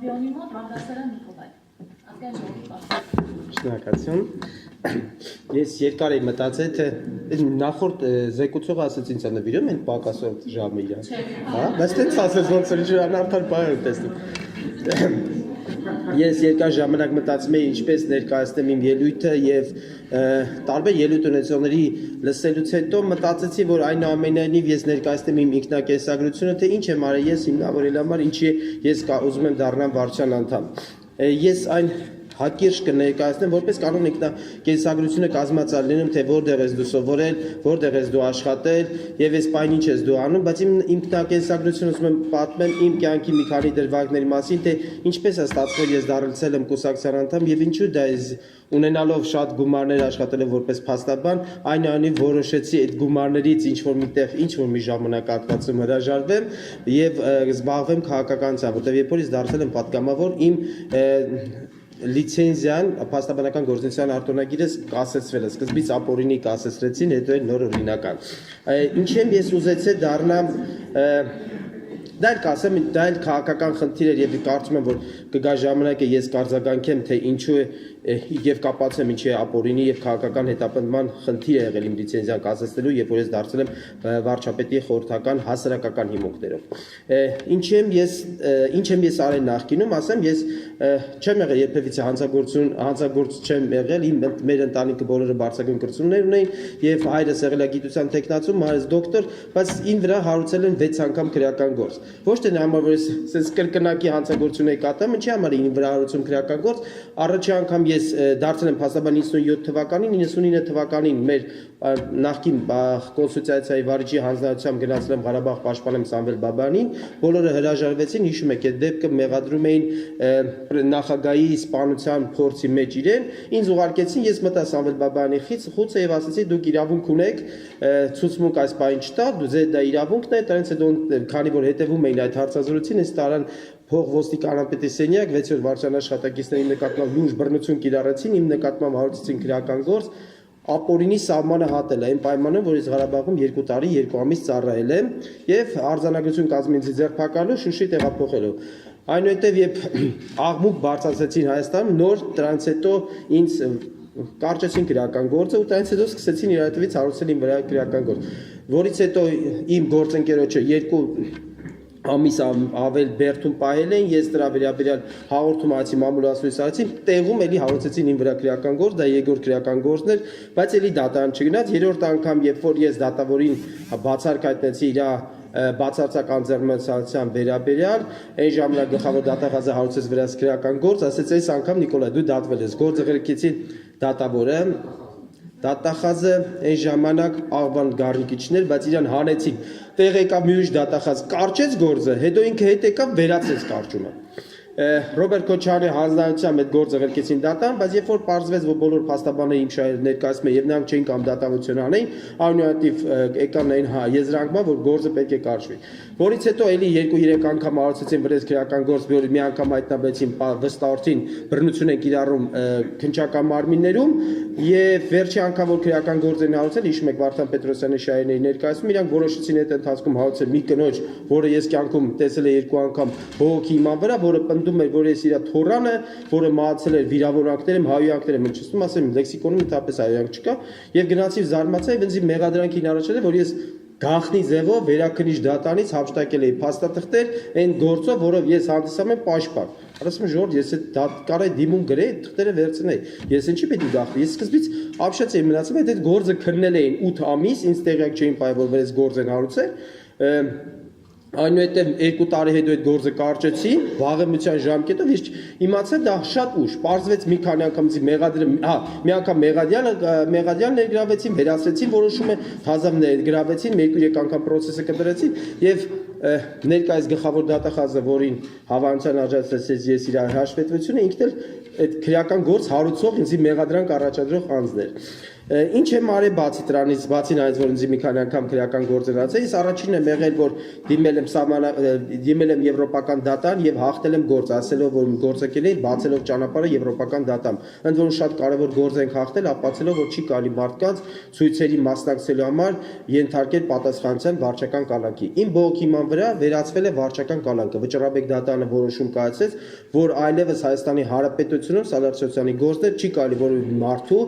Ամբիոնի մոտ Բաղդասարյան Նիկոլայ։ Ազգային ժողովի պատգամավոր։ Շնորհակալություն։ Ես երկար եմ մտածել, թե նախորդ զեկուցողը ասաց ինձ նվիրում են պակասով ժամը իրան։ Հա, բայց դες ասես ոնց է ժան արդար բայ եմ տեսնում։ Ես երկար ժամանակ մտածում էի ինչպես ներկայացնեմ իմ ելույթը եւ տարբեր ելույթ ունեցողների լսելուց հետո մտածեցի, որ այնուամենայնիվ ես ներկայացնեմ իմ ինքնակենսագրությունը, թե ինչ եմ արել ես հիմնավորել համար, ինչի ես ուզում եմ դառնամ վարչության անդամ։ Ես այն հակիրճ կներկայացնեմ, որպես կանոն ինքնակենսագրությունը կազմած լինում, թե որտեղ ես դու սովորել, որտեղ ես դու աշխատել եւ այս պայն ինչ ես դու անում, բայց իմ ինքնակենսագրությունը ուզում եմ պատմեմ իմ կյանքի մի քանի դրվագների մասին, թե ինչպես է ստացվել ես դարձել եմ կուսակցության անդամ եւ ինչու դա է ունենալով շատ գումարներ աշխատելով որպես փաստաբան, այնուամենայնիվ որոշեցի այդ գումարներից ինչ որ միտեղ, ինչ որ մի ժամանակահատվածում հրաժարվեմ եւ զբաղվեմ քաղաքականությամբ, որտեղ երբ որ ես դարձել եմ պատգամավոր, իմ լիցենզիան փաստաբանական գործունեության արտոնագիրս կասեցվել է, սկզբից ապօրինի կասեցրեցին, հետո էլ նոր օրինական։ Ինչ եմ ես ուզեցել դառնամ դա էլ կասեմ, դա էլ քաղաքական խնդիր էր եւ կարծում եմ, որ կգա ժամանակը ես կարձագանքեմ, թե ինչու է եւ կապացեմ ինչի է ապօրինի եւ քաղաքական հետապնդման խնդիր է եղել իմ լիցենզիան կասեցնելու, երբ որ ես դարձել եմ վարչապետի խորհրդական հասարակական հիմունքներով։ Ինչ եմ ես արել նախկինում, ասեմ, ես չեմ եղել երբևիցե հանցագործ չեմ եղել, մեր ընտանիքը բոլորը բարձրագույն կրթություններ ունեին եւ հայրս եղել է գիտության տեխնացում, մայրս դոկտոր, բայց ին վրա հարուցել են 6 անգամ քրեական գործ։ Ոչ թե նրա համար որ ես sense կրկնակի հանցագործություն էի կատարում, ինչի համար ին վրա հարուցում քրեական գործ, առաջի անգամ ես դարձել եմ փաստաբան 97 թվականին, 99 թվականին մեր նախկին կոնստիտուցիայի վարիչի հանձնարարությամբ գնացել եմ Ղարաբաղ պաշտպանեմ Սամվել Բաբանին, բոլորը հրաժարվեցին, հիշում եք այդ դեպքը մեղադրում էին նախագահի սպանության փորձի մեջ իրեն, ինձ ուղարկեցին, ես մտա Սամվել Բաբանի խուցը եւ ասացի դուք իրավունք ունեք, ցուցմունք այս բանը չտա, դու դա իրավունքն է, դրանից հետո քանի որ հետևում էին այդ հարցազրույցին, ես տարան փող ոստիկանապետի սենյակ 6-րդ վարչության աշխատակիցների նկատմամբ լուրջ բռնություն կիրառեցին, իմ նկատմամբ հարուցեցին քրեական գործ, ապօրինի սահմանը հատել է այն պայմանով, որ ես Ղարաբաղում 2 տարի 2 ամիս ծառայել եմ եւ արձանագրություն կազմին ինձ ձեռնարկելու Շուշի տեղափոխելով։ Այնուհետև երբ աղմուկ բարձրացեցին Հայաստանում, նոր դրանից հետո ինձ կարճեցին քրեական գործը ու դրանից հետո սկսեցին իր հետևից հարուցել իմ վրա քրեական գործ, որից հետո իմ գործընկերոջը 2 ամիս ավել բերդում պահել են, ես դրա վերաբերյալ հաղորդում արեցի մամուլացույց արեցի, տեղում էլի հարուցեցին իմ վրա քրեական գործ, դա երկրորդ քրեական գործն էր, բայց էլի դատարան չգնաց, երրորդ անգամ երբ որ ես դատավորին բացարկ հայտնեցի իր բացարձակ անձեռնմտության վերաբերյալ, այն ժամանակ գլխավոր դատախազը հարուցեց վրաս քրեական գործ, ասեց այս անգամ Նիկոլայ դու դատվել ես, գործը ղրկեցին դատավորը, դատախազը այն ժամանակ աղբան գառնիկի չներ, բայց իրան հանեցին, տեղ եկավ մի ուրիշ դատախազ, կարճեց գործը, հետո ինքը հետ եկավ վերացրեց կարճումը։ Ռոբերտ Քոչարյանի հանձնարարությամբ այդ գործը ղրկեցին դատարան, բայց երբ որ պարզվեց, որ բոլոր փաստաբանները իմ շահերը ներկայացնում են եւ նրանք չէին կամ դատավություն անեին, այնուհետև եկան այն եզրանկման, որ գործը պետք է կարճվի։ Որից հետո էլի 2-3 անգամ հարուցեցին վրես քրեական գործ, որ մի անգամ հայտնաբերեցին վստահորթին բռնություն են կիրառում քննչական մարմիններում եւ վերջի անգամ որ քրեական գործ են հարուցել, հիշում եք Վարդան Պետրոսյանի շահերների ներկայացում, իրանք որոշեցին այդ ընթացքում հարուցել մի կնոջ, որը ես կյանքում տեսել եմ 2 անգամ բողոքի իման վրա, որը պնդում էր, որ ես իր թորանը, որը մահացել էր վիրավորանքներ եմ, հայոյանքներ եմ հնչեցնում, ասեմ լեքսիկոնում ընդհանրապես հայոյանք չկա, եւ գնացի զարմացա եւ ինձ մեղադրանքին առաջացել, որ ես գախնի ձևով վերաքնիչ դատարանից հափշտակել էի փաստաթղթեր այն գործով, որով ես հանդիսանում եմ պաշտպան։ Ասում եմ ժողովուրդ, ես այդ կարա դիմում գրեի, թղթերը վերցնեի։ Ես ինչի պետք է գախնի։ Ես սկզբից ապշած էի մնացել, այդ գործը քննել էին 8 ամիս, ինձ տեղյակ չէին պայել, որ այս գործ են հարուցել։ Այնուհետև 2 տարի հետո այդ գործը կարճեցին, վաղեմության ժամկետով ես իմացա դա շատ ուշ, պարզվեց մի քանի անգամ մի անգամ մեղադիան ներգրավեցին, վերացրեցին որոշումը, թազամ ներգրավեցին, 1-3 անգամ process-ը կտրեցին եւ ներկայիս գլխավոր դատախազը, որին հավանության արժացրեց ես իր հաշվետվությունը, ինքն էլ այդ քրեական գործ հարուցող ինձ մեղադրանք առաջադրող անձն էր։ Ինչ եմ արել բացի դրանից, բացի նայած որ ինձ մի քանի անգամ քրեական գործերած է, ես առաջինն եմ եղել որ դիմել եմ եվրոպական դատան եւ հաղթել եմ գործ, ասելով որ գործը կլինի, բացելով ճանապարհը եվրոպական դատամ։ Ընդ որում շատ կարեւոր գործ ենք հաղթել, ապացուցելով որ չի կարելի մարդկանց ցույցերի մասնակցելու համար ենթարկել պատասխանատվության վարչական կալանքի։ Իմ բողոքի ման վրա վերացվել է վարչական կալանքը։ Վճռաբեկ դատանը որոշում կայացրեց, որ այլևս Հայաստանի Հանրապետությունում Սալար Սոցյանի գործներ չի կարելի որևէ մարդու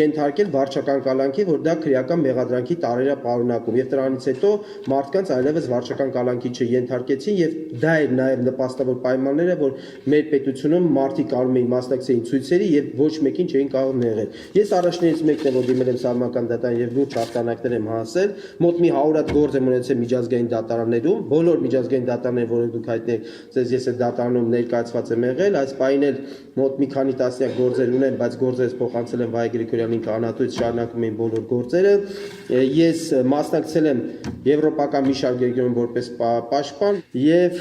ենթարկել վարչական կալանքի, որ դա քրեական մեղադրանքի տարերա պարունակում եւ դրանից հետո մարդկանց այլևս վարչական կալանքի չենթարկեցին եւ դա էր նաեւ նպաստավոր պայմանները, որ մեր պետությունում մարդիկ կարող էին մասնակցեին ցույցերի եւ ոչ մեկին չէին կարող նեղել։ Ես առաջներից մեկն եմ որ դիմել եմ սահմանական դատան եւ լուրջ հաղթանակներ եմ հասել, մոտ մի 100 հատ գործ եմ ունեցել միջազգային դատարաններում, բոլոր միջազգային դատարանները, որոնք դուք հայտնեք, ես այդ դատարանում ներկայացված եմ եղել, այս պահին էլ մոտ մի քանի տասնյակ գործեր ունեմ, բայց գործերս փոխանցել եմ Վայ Գրիգորյանին կանատույց շարունակում են բոլոր գործերը։ Ես մասնակցել եմ եվրոպական մի շարք երկրներում որպես պաշտպան եւ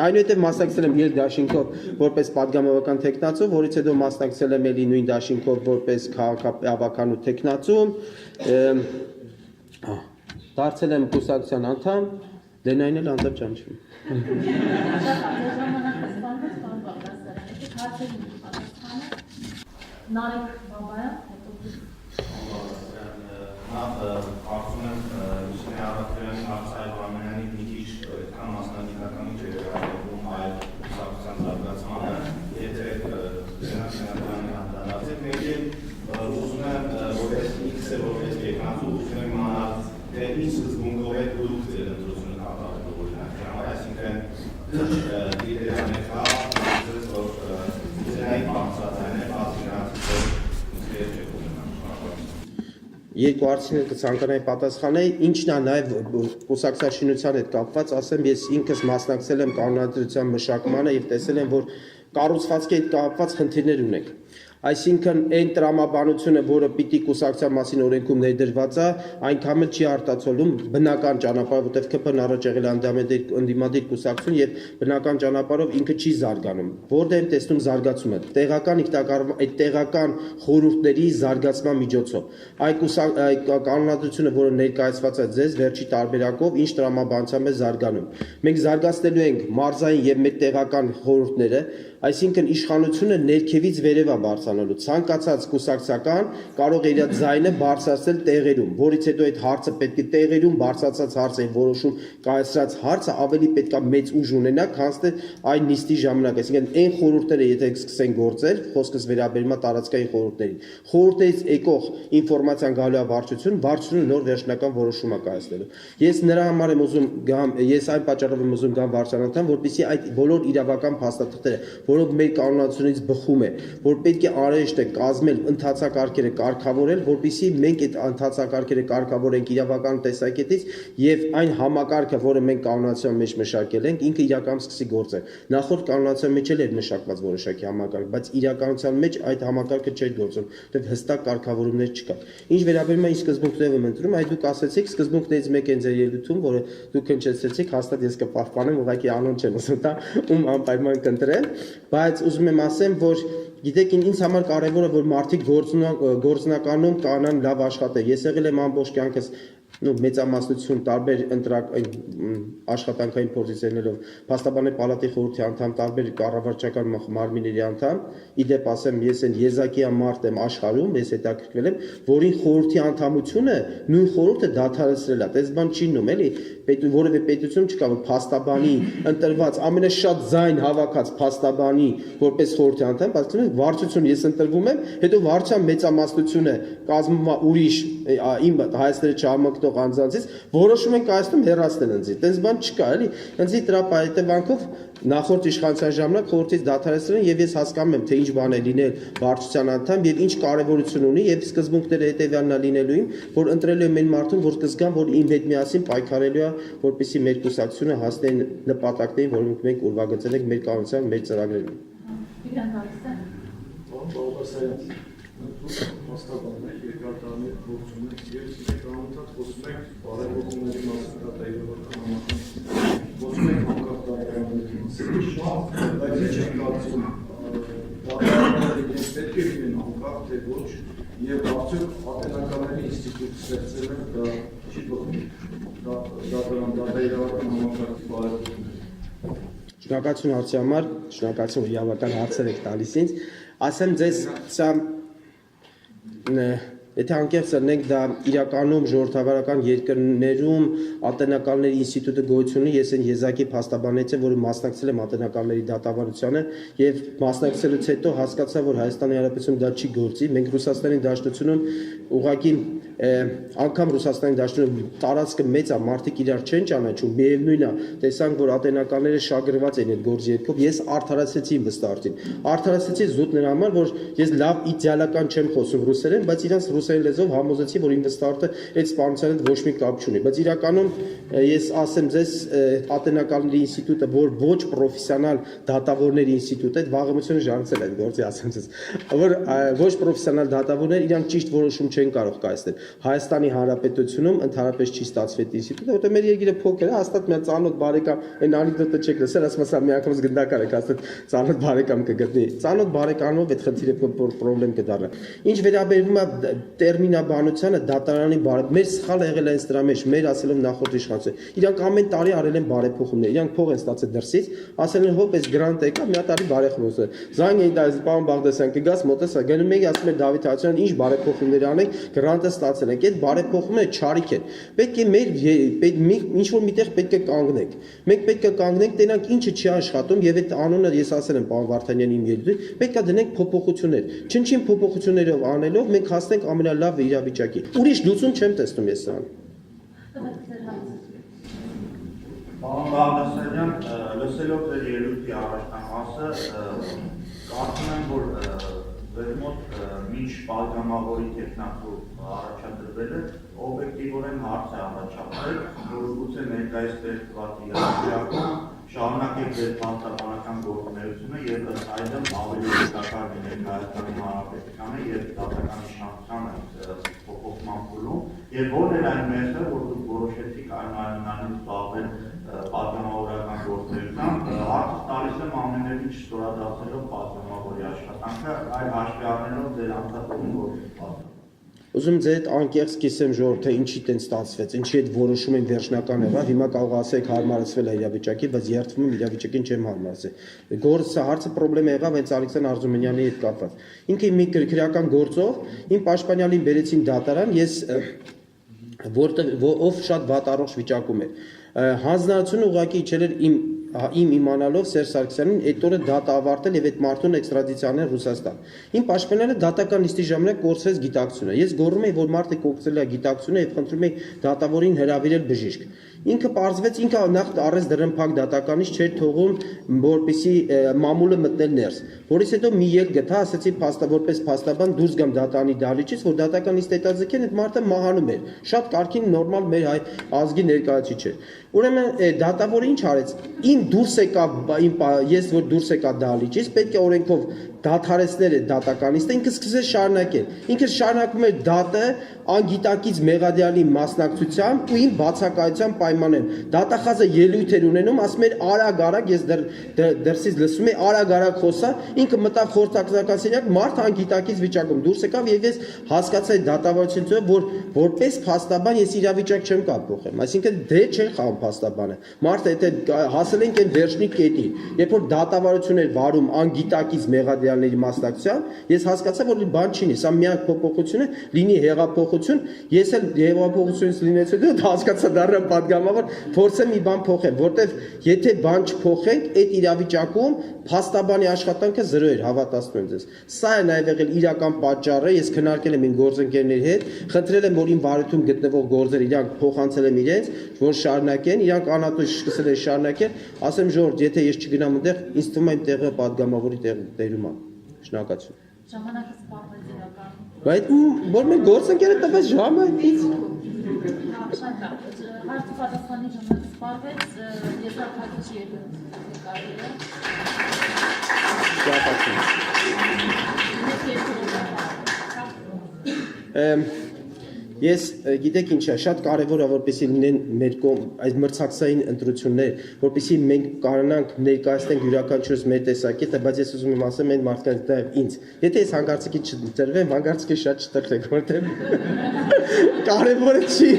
այնուհետեւ մասնակցել եմ երկու դաշինքով որպես падգամավորական տեխնացու, որից հետո մասնակցել եմ ելի նույն դաշինքով որպես քաղաքավարական ու տեխնացու։ Դարձել եմ կուսակցության անդամ, դենայն էլ անդամ ճանաչում։ Նարեկ Բաբայան, Կարծում եմ Լուսինե Արաքելյանի հարցայով ամենանի մի քիչ այդքան մասնագիտականի չէր վերաբերվում այլ կուսակցության զարգացմանը, եթե Սենատյանի հանդարացեք, մեկ էլ ուզում եմ որպես X-ը, որպես եկնածու ուզում եմ իմանալ, թե ինչ սկզբունքով է դուք ձեր ընտրությունը կատարելու օրինակ համար, այսինքն դիտերաներ կա, որ ձերային բարձրացան է, Երկու հարցին կցանկանայի պատասխանել, ինչն է նաև կուսակցաշինության հետ կապված, ասեմ, ես ինքս մասնակցել եմ կանոնադրության մշակմանը եւ տեսել եմ, որ կառուցվածքի հետ կապված խնդիրներ ունենք։ Այսինքն այն տրամաբանությունը, որը պիտի կուսակցության մասին օրենքում ներդրված է, այնքան էլ չի արտացոլում բնական ճանապարհով, որտեղ ԿՊ-ն առաջ եղել անդամադիր կուսակցություն եւ բնական ճանապարհով ինքը չի զարգանում։ Որտեղ եմ տեսնում զարգացումը, այդ տեղական խորհուրդների զարգացման միջոցով։ Այդ կանոնադրությունը, որը ներկայացված է ձեզ վերջի տարբերակով, ինչ տրամաբանությամբ է զարգանում։ Մենք զարգացնելու ենք մարզային եւ մեր տեղական խորհուրդները, այսինքն իշխանությունը ներքևից վերև է բարձրանալու, ցանկացած կուսակցական կարող է իր ձայնը բարձրացնել տեղերում, որից հետո այդ հարցը պետք է տեղերում բարձրացած հարցը որոշում կայացրած հարցը ավելի պետք է մեծ ուժ ունենա, քան թե այն նիստի ժամանակ, այսինքն այն խորհուրդները եթե սկսեն գործել, խոսքս վերաբերում է տարածքային խորհուրդներին, խորհուրդներից եկող ինֆորմացիան գալու է վարչությունը նոր վերջնական որոշում է կայացնելու։ Ես նրա համար եմ ուզում գամ, ես այն պատճառով եմ ուզում գամ վարչանատան, որպեսզի այդ բոլոր իրավական փաստաթղթերը, որոնք մեր կանոնացությունից բխում է, որ պետք է արեշտ է կազմել ընթացակարգերը կարգավորել, որպեսզի մենք այդ ընթացակարգերը կարգավորենք իրավական տեսակետից եւ այն համակարգը, որը մենք կանոնացիան մեջ մշակել ենք, ինքը իրական սկսի գործել։ Նախորդ կանոնացիան մեջ էլ էր մշակված որոշակի համակարգ, բայց իրականության մեջ այդ համակարգը չէր գործում, որտեղ հստակ կարգավորումներ չկա։ Ինչ վերաբերում է ինչ սկզբունքներով եմ ընտրում, այդ դուք ասացիք սկզբունքներից մեկը ձեր ելույթում, որը դուք հնչեցրեցիք, հաստատ ես կպահպանեմ, ուղղակի անոն չեմ ասում, դա ում անպայման կընտրել, բայց ուզում եմ ասեմ, որ գիտեք ինձ համար կարևոր է որ մարդիկ գործնականում կանան լավ աշխատել։ Ես եղել եմ ամբողջ կյանքս մեծամասնություն տարբեր աշխատանքային պոզիցիաներով փաստաբանների պալատի խորհրդի անդամ, տարբեր կառավարչական մարմինների անդամ, իդեպ ասեմ ես այն եզակի մարդ եմ աշխարհում, ես հետաքրքրվել եմ, որին խորհրդի անդամությունը նույն խորհուրդը դադարեցրել է, այդպես բան չի նում, էլի, որևէ պետություն չկա, որ փաստաբանի ընտրված ամենաշատ ձայն հավաքած փաստաբանի որպես խորհրդի անդամ, բայց վարչություն ես ընտրվում եմ, հետո վարչության մեծամասնությունը կազմվում է ուրիշ իմ հայացքները չհամընկնող անձանցից, որոշում են կայացնում հեռացնել ինձ։ Տենց բան չկա, էլի։ Ինձ դրա հետևանքով նախորդ իշխանության ժամանակ խորհրդից դադարեցրել են եւ ես հասկանում եմ թե ինչ բան է լինել վարչության անդամ եւ ինչ կարեւորություն ունի եւ սկզբունքները հետեւյալն է լինելու իմ, որ ընտրելու եմ այն մարդուն, որ կզգամ, որ իմ հետ միասին պայքարելու է, որպեսզի մեր կուսակցությունը հասնի նպատակներին, որոնք մենք ուրվագծել ենք մեր կանոնության, մեր ծրագրերում։ Փաստաբանն եք, երկար տարիներ գործում եք եւ իսկ կանոնታት խոսում եք բարեփոխումների մասին, դատայական համակարգի խոսում եք հանկարծ դատարանների մասին, բայց ինչ եք կարծում, դատարանները պետք է լինեն հանկարծ թե ոչ, եւ արդյոք ատենականների ինստիտուտ ստեղծելը դա չի փոխի դատաիրավական համակարգի բարելավումը։ Շնորհակալություն հարցի համար, շնորհակալություն որ իրավական հարցեր եք տալիս ինձ, ասեմ ձեզ սա Եթե անկեղծ ըրնենք դա իրականում ժողովրդավարական երկրներում ատենականների ինստիտուտը գոյություն ունի, ես այն եզակի փաստաբանեց եմ, որը մասնակցել եմ ատենականների դատավարությանը եւ մասնակցելուց հետո հասկացա, որ Հայաստանի Հանրապետությունում դա չի գործի։ Մենք Ռուսաստանի Դաշնությունում ուղղակի անգամ Ռուսաստանի Դաշնությունում տարածքը մեծ է, մարդիկ իրար չեն ճանաչում, միևնույն է, տեսանք, որ ատենականները շագրված են այդ գործի երկով, ես արդարացեցի իմ վստահին։ Արդարացեցի զուտ նրա համար, որ ես լավ իդեալական չեմ խոսում ռուսերեն, բայց իրանց ռուսերեն լեզվով համոզեցի, որ իմ վստահը այդ սպանության հետ ոչ մի կապ չունի, բայց իրականում ես ասեմ ձեզ ատենականների ինստիտուտը, որ ոչ պրոֆեսիոնալ դատավորների ինստիտուտ է, վաղեմությունը ժանցել այդ գործի ասեմ ձեզ, որ ոչ պրոֆեսիոնալ դատավորներ իրանք ճիշտ որոշում չեն կարող կայացնել։ Հայաստանի Հանրապետությունում ընդհանրապես չի ստացվի այդ ինստիտուտը, որտեղ մեր երկիրը փոքր է, հաստատ մի ծանոթ բարեկամ, այն անեկդոտը չեք լսել, ասում ասա մի անգամ գնդակար եք, հաստատ ծանոթ բարեկամ կգտնի։ Ծանոթ բարեկամով այդ խնդիրը պրոբլեմ կդառնա։ Ինչ վերաբերում է տերմինաբանությանը, դատարանի մեր սխալը եղել է դրա մեջ, մեր ասելով նախորդ իշխանությունը։ Իրանք ամեն տարի արել են բարեփոխումներ, իրանք փող են ստացել դրսից, ասել են հոп, այս գրանտ եկա, մի հատ արի բարեփոխում։ Զանգ էին տալիս, պարոն Բաղդասյան, կգաս մոտես, գնում եք, ասում է Դավիթ Հացյանն, ինչ բարեփոխումներ անենք, գրանտը ստացել եք։ Այդ բարեփոխումները չարիք են։ Պետք է մեր ինչ որ միտեղ պետք է կանգնենք։ Մենք պետք է կանգնենք, տենանք ինչը չի աշխատում եւ այդ անունը ես ասել եմ պարոն Վարդանյանի իմ երդու, պետք է դնենք փոփոխություններ։ Չնչին փոփոխություններով անելով մենք հասնենք ամենալավ իրավիճակի։ Ուրիշ լուծում չեմ տեսնում ես սրան։ Պարոն Բաղդասարյան, լսելով ձեր ելույթի առաջնահասը, կարծում եմ, որ ձեր մոտ մինչ պատգամավորի տեխնատու առաջադրվելը օբյեկտիվորեն հարց է առաջացել, որ գուցե ներկայիս ստեղծված իրավիճակում շարունակեք ձեր պաշտպանական գործունեությունը եւ ըստ այդմ ավելի օգտակար լինեք Հայաստանի Հանրապետությանը եւ դատական իշխանությանը փոխման փուլում եւ որն էր այն մեծը, որ դուք որոշեցիք այնուամենայնիվ զբաղվել պատգամավորական գործունեությամբ, հարցը տալիս եմ ամենևին չստորադասելով պատգամավորի աշխատանքը, այլ հաշվի առնելով ձեր անձնական գործունեությունը։ Ուզում ձեր հետ անկեղծ կիսեմ ժողովուրդը ինչի տեն ստացվեց, ինչի այդ որոշումը վերջնական եղավ, հիմա կարող ասեք հարմարացվել է իրավիճակի, բայց երդվում եմ իրավիճակին չեմ հարմարացել։ Գործը հարցը խնդրեմ եղավ հենց Ալեքսանդր Արզումանյանի հետ կապված։ Ինքը մի քրեական գործով իմ պաշտպանյալին բերեցին դատարան, ես ով շատ վատառողջ վիճակում էր։ Հանձնարարությունը ուղղակի իջել էր իմ իմանալով Սերժ Սարգսյանին այդ օրը դատը ավարտել եւ այդ մարդուն էքստրադիցիանել Ռուսաստան։ Իմ պաշտպանյալը դատական նիստի ժամանակ կորցրեց գիտակցությունը։ Ես գոռում եի, որ մարդը կորցրել է գիտակցությունը եւ խնդրում եի դատավորին հրավիրել բժիշկ։ Ինքը պարզվեց, ինքը նախ առեց դրամփակ դատականից չէր թողում, որպեսի մամուլը մտնել ներս։ Որից հետո մի ելք գտա, ասացի որպես փաստաբան դուրս գամ դատանի դահլիճից, որ դատականից տետաձգեն, այդ մարդը մահանում էր։ Շատ կարգին նորմալ մեր հայ ազգի ներկայացուցիչ էր։ Ուրեմն դատավորը ինչ արեց։ Ին դուրս եկա, ես որ դուրս եկա դահլիճից, պետք է օրենքով դադարեցնել այդ դատականիստը, ինքը սկսեց շարունակել։ Ինքը շարունակում էր դատը անգիտակից մեղադիալի մասնակցությամբ ու իմ բացակայության պայմաններում։ Դատախազը ելույթ էր ունենում, ասում էր արագ, ես դրսից լսում եի արագ խոսա, ինքը մտավ խորհրդական սենյակ, մարդ անգիտակից վիճակում դուրս եկավ եւ ես հասկացա այդ դատավարությունը, որ որպես փաստաբան ես իրավիճակ չեմ կարող փոխել։ Այսինքն դե չէր խաղում փաստաբանը։ Մարդը եթե հասել ենք այն վերջնի կետի, երբ որ դատավարություն էր վարում անգիտակից մեղադիալների մասնակցությամբ, ես հասկացա, որ բան չի լինի, սա միակ փոփոխությունը լինի հեղափոխություն, ես էլ հեղափոխությունից լինեց հետո հասկացա դառնա պատգամավոր, փորձեմ մի բան փոխել, որտեվ եթե բան չփոխենք, այդ իրավիճակում փաստաբանի աշխատանքը զրո էր, հավատացնում եմ ձեզ։ Սա է նաև եղել իրական պատճառը, ես քննարկել եմ իմ գործընկերների հետ, խնդրել եմ, որ իմ վարույթում գտնվող գործեր իրանք փոխանցել եմ իրենց, որ շարունակեն, իրանք անհատույց սկսել են շարունակել, ասեմ ժողովուրդ, եթե ես չգնամ այնտեղ, ինձ թվում է իմ տեղը պատգամավորի տեղում է։ Շնորհակալություն։ Ժամանակը սպառվեց իրական։ Բայց որ մեր գործընկերը տվեց ժամը ինձ։ Շատ լավ։ Հարցի պատասխանի ժամանակ սպառվեց, ես արդյոք ելույթ կարելի է։ Ես գիտեք ինչ է, շատ կարևոր է որպեսզի լինեն մեր կողմ այս մրցակցային ընտրություններ, որպեսզի մենք կարողանանք ներկայացնենք յուրաքանչյուրս մեր տեսակետը, բայց ես ուզում եմ ասեմ այն մարդկանց դա ինձ։ Եթե ես հանկարծակի չտրվեմ, հանկարծակի շատ չտրվեք, որտեղ կարևորը չի։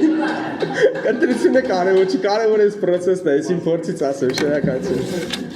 Ընտրությունը կարևոր չի, կարևորը այս process-ն է, ես իմ փորձից ասեմ, շնորհակալություն։